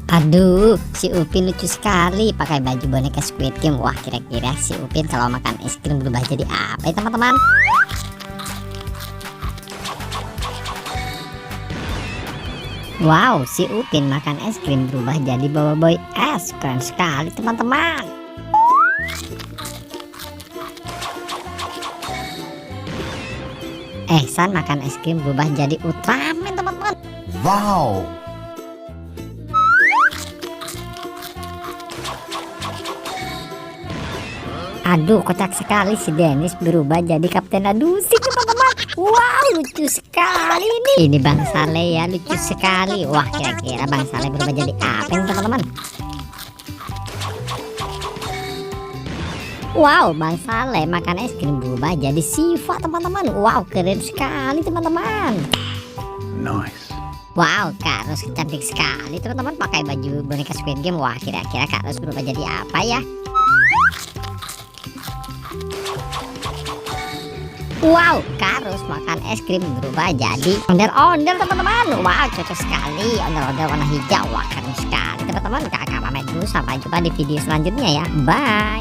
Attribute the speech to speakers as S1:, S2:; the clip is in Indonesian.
S1: Aduh, si Upin lucu sekali pakai baju boneka Squid Game. Wah, kira-kira si Upin kalau makan es krim berubah jadi apa ya teman-teman? Wow, si Upin makan es krim berubah jadi Bobo Boy es. Keren sekali teman-teman. Ehsan makan es krim berubah jadi Ultraman teman-teman.
S2: Wow.
S1: Aduh, kocak sekali si Dennis berubah jadi Kapten Adusi teman-teman. Wow, lucu sekali nih. Ini Bang Saleh ya, lucu sekali. Wah, kira-kira Bang Saleh berubah jadi apa nih teman-teman? Wow, Bang Saleh makan es krim berubah jadi Siva teman-teman. Wow, keren sekali teman-teman.
S2: Nice.
S1: Wow, Kak Ros cantik sekali teman-teman pakai baju boneka Squid Game. Wah, kira-kira Kak Ros berubah jadi apa ya? Wow, Kak Ros makan es krim berubah jadi ondel-ondel teman-teman. Wow, cocok sekali ondel-ondel warna hijau. Wah, keren sekali teman-teman. Kakak pamit dulu, sampai jumpa di video selanjutnya ya. Bye.